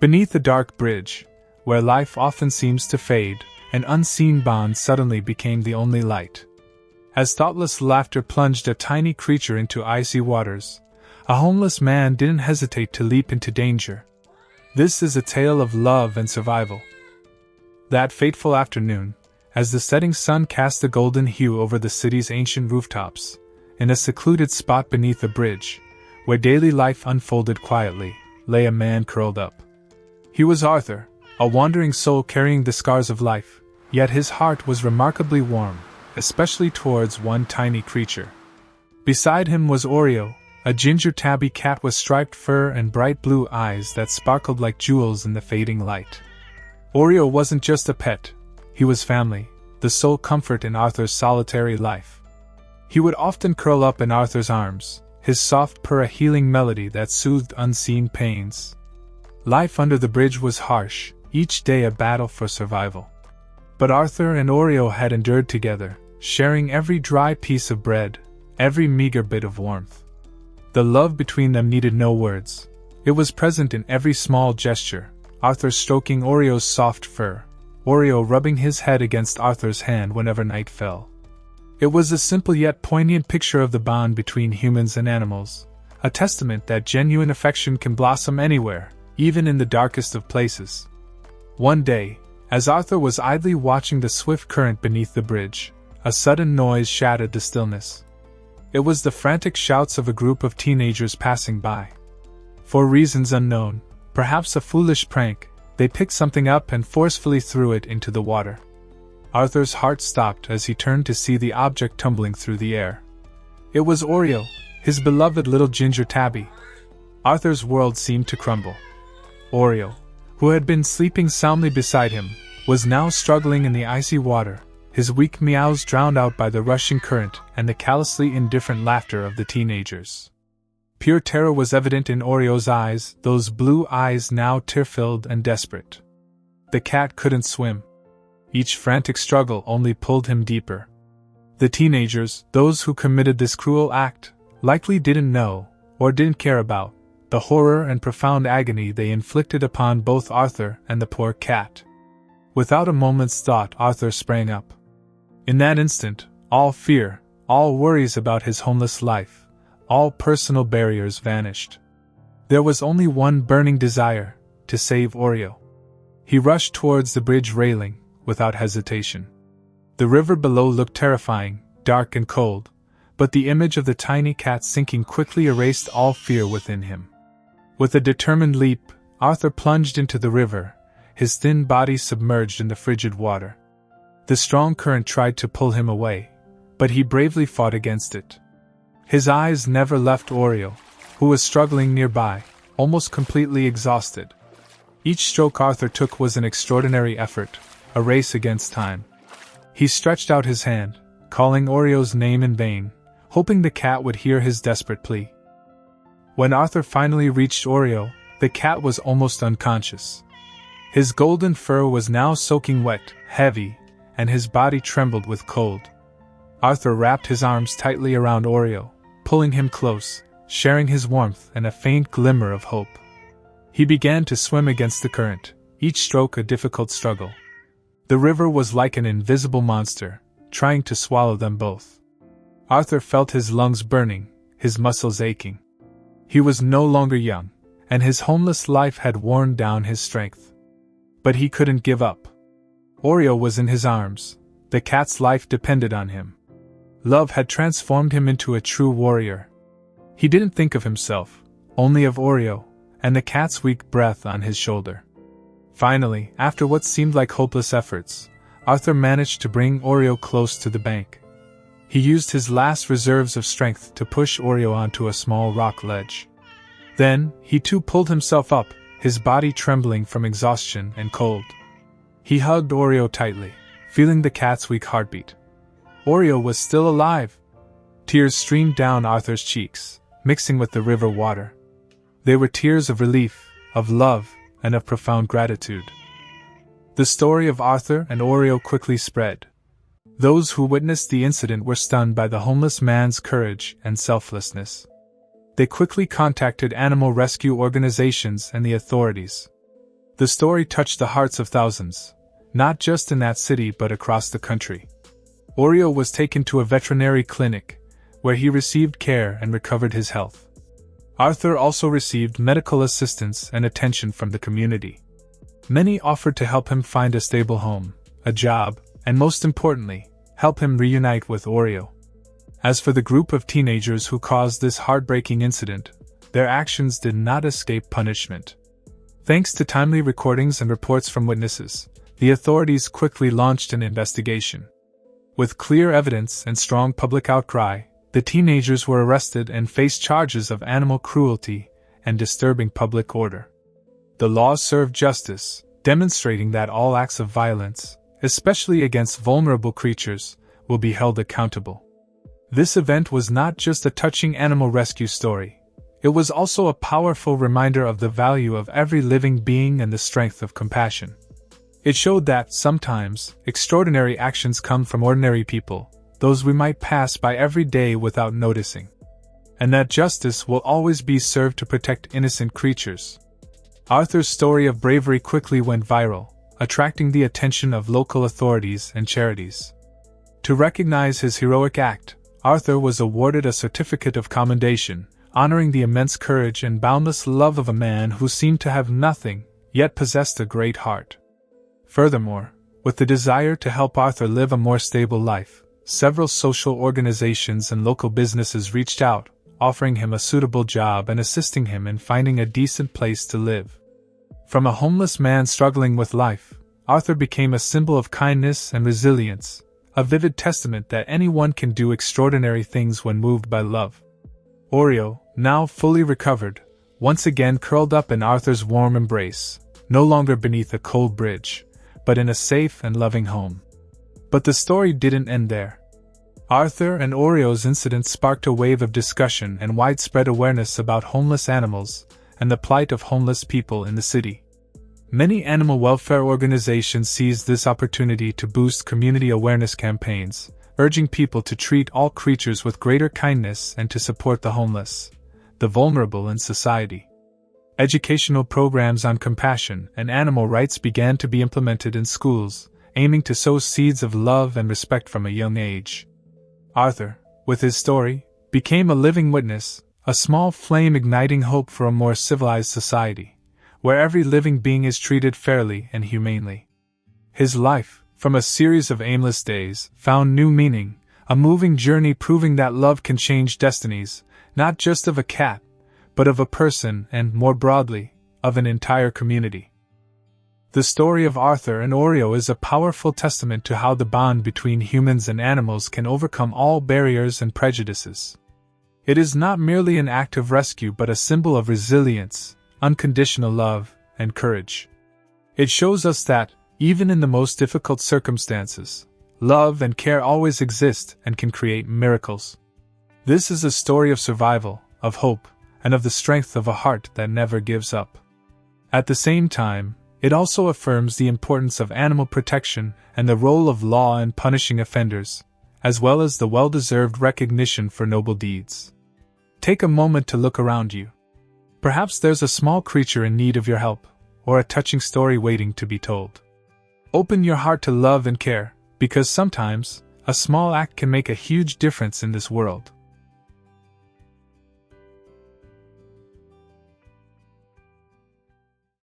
Beneath the dark bridge, where life often seems to fade, an unseen bond suddenly became the only light. As thoughtless laughter plunged a tiny creature into icy waters, a homeless man didn't hesitate to leap into danger. This is a tale of love and survival. That fateful afternoon, as the setting sun cast a golden hue over the city's ancient rooftops, in a secluded spot beneath the bridge, where daily life unfolded quietly, lay a man curled up. He was Arthur, a wandering soul carrying the scars of life, yet his heart was remarkably warm, especially towards one tiny creature. Beside him was Oreo, a ginger tabby cat with striped fur and bright blue eyes that sparkled like jewels in the fading light. Oreo wasn't just a pet, he was family, the sole comfort in Arthur's solitary life. He would often curl up in Arthur's arms, his soft purr a healing melody that soothed unseen pains. Life under the bridge was harsh, each day a battle for survival. But Arthur and Oreo had endured together, sharing every dry piece of bread, every meager bit of warmth. The love between them needed no words. It was present in every small gesture, Arthur stroking Oreo's soft fur, Oreo rubbing his head against Arthur's hand whenever night fell. It was a simple yet poignant picture of the bond between humans and animals, a testament that genuine affection can blossom anywhere, even in the darkest of places. One day, as Arthur was idly watching the swift current beneath the bridge, a sudden noise shattered the stillness. It was the frantic shouts of a group of teenagers passing by. For reasons unknown, perhaps a foolish prank, they picked something up and forcefully threw it into the water. Arthur's heart stopped as he turned to see the object tumbling through the air. It was Oreo, his beloved little ginger tabby. Arthur's world seemed to crumble. Oreo, who had been sleeping soundly beside him, was now struggling in the icy water, his weak meows drowned out by the rushing current and the callously indifferent laughter of the teenagers. Pure terror was evident in Oreo's eyes, those blue eyes now tear-filled and desperate. The cat couldn't swim. Each frantic struggle only pulled him deeper. The teenagers, those who committed this cruel act, likely didn't know, or didn't care about, the horror and profound agony they inflicted upon both Arthur and the poor cat. Without a moment's thought, Arthur sprang up. In that instant, all fear, all worries about his homeless life, all personal barriers vanished. There was only one burning desire, to save Oreo. He rushed towards the bridge railing, without hesitation. The river below looked terrifying, dark and cold, but the image of the tiny cat sinking quickly erased all fear within him. With a determined leap, Arthur plunged into the river, his thin body submerged in the frigid water. The strong current tried to pull him away, but he bravely fought against it. His eyes never left Oreo, who was struggling nearby, almost completely exhausted. Each stroke Arthur took was an extraordinary effort, a race against time. He stretched out his hand, calling Oreo's name in vain, hoping the cat would hear his desperate plea. When Arthur finally reached Oreo, the cat was almost unconscious. His golden fur was now soaking wet, heavy, and his body trembled with cold. Arthur wrapped his arms tightly around Oreo, pulling him close, sharing his warmth and a faint glimmer of hope. He began to swim against the current, each stroke a difficult struggle. The river was like an invisible monster, trying to swallow them both. Arthur felt his lungs burning, his muscles aching. He was no longer young, and his homeless life had worn down his strength. But he couldn't give up. Oreo was in his arms. The cat's life depended on him. Love had transformed him into a true warrior. He didn't think of himself, only of Oreo, and the cat's weak breath on his shoulder. Finally, after what seemed like hopeless efforts, Arthur managed to bring Oreo close to the bank. He used his last reserves of strength to push Oreo onto a small rock ledge. Then, he too pulled himself up, his body trembling from exhaustion and cold. He hugged Oreo tightly, feeling the cat's weak heartbeat. Oreo was still alive. Tears streamed down Arthur's cheeks, mixing with the river water. They were tears of relief, of love, and of profound gratitude. The story of Arthur and Oreo quickly spread. Those who witnessed the incident were stunned by the homeless man's courage and selflessness. They quickly contacted animal rescue organizations and the authorities. The story touched the hearts of thousands, not just in that city but across the country. Oreo was taken to a veterinary clinic, where he received care and recovered his health. Arthur also received medical assistance and attention from the community. Many offered to help him find a stable home, a job, and most importantly, help him reunite with Oreo. As for the group of teenagers who caused this heartbreaking incident, their actions did not escape punishment. Thanks to timely recordings and reports from witnesses, the authorities quickly launched an investigation. With clear evidence and strong public outcry, the teenagers were arrested and faced charges of animal cruelty and disturbing public order. The law served justice, demonstrating that all acts of violence, especially against vulnerable creatures, will be held accountable. This event was not just a touching animal rescue story. It was also a powerful reminder of the value of every living being and the strength of compassion. It showed that, sometimes, extraordinary actions come from ordinary people, those we might pass by every day without noticing. And that justice will always be served to protect innocent creatures. Arthur's story of bravery quickly went viral, attracting the attention of local authorities and charities. To recognize his heroic act, Arthur was awarded a certificate of commendation, honoring the immense courage and boundless love of a man who seemed to have nothing, yet possessed a great heart. Furthermore, with the desire to help Arthur live a more stable life, several social organizations and local businesses reached out, offering him a suitable job and assisting him in finding a decent place to live. From a homeless man struggling with life, Arthur became a symbol of kindness and resilience, a vivid testament that anyone can do extraordinary things when moved by love. Oreo, now fully recovered, once again curled up in Arthur's warm embrace, no longer beneath a cold bridge, but in a safe and loving home. But the story didn't end there. Arthur and Oreo's incident sparked a wave of discussion and widespread awareness about homeless animals and the plight of homeless people in the city. Many animal welfare organizations seized this opportunity to boost community awareness campaigns, urging people to treat all creatures with greater kindness and to support the homeless, the vulnerable in society. Educational programs on compassion and animal rights began to be implemented in schools, aiming to sow seeds of love and respect from a young age. Arthur, with his story, became a living witness, a small flame igniting hope for a more civilized society, where every living being is treated fairly and humanely. His life, from a series of aimless days, found new meaning, a moving journey proving that love can change destinies, not just of a cat, but of a person and, more broadly, of an entire community. The story of Arthur and Oreo is a powerful testament to how the bond between humans and animals can overcome all barriers and prejudices. It is not merely an act of rescue but a symbol of resilience, unconditional love, and courage. It shows us that, even in the most difficult circumstances, love and care always exist and can create miracles. This is a story of survival, of hope, and of the strength of a heart that never gives up. At the same time, it also affirms the importance of animal protection and the role of law in punishing offenders, as well as the well-deserved recognition for noble deeds. Take a moment to look around you. Perhaps there's a small creature in need of your help, or a touching story waiting to be told. Open your heart to love and care, because sometimes, a small act can make a huge difference in this world.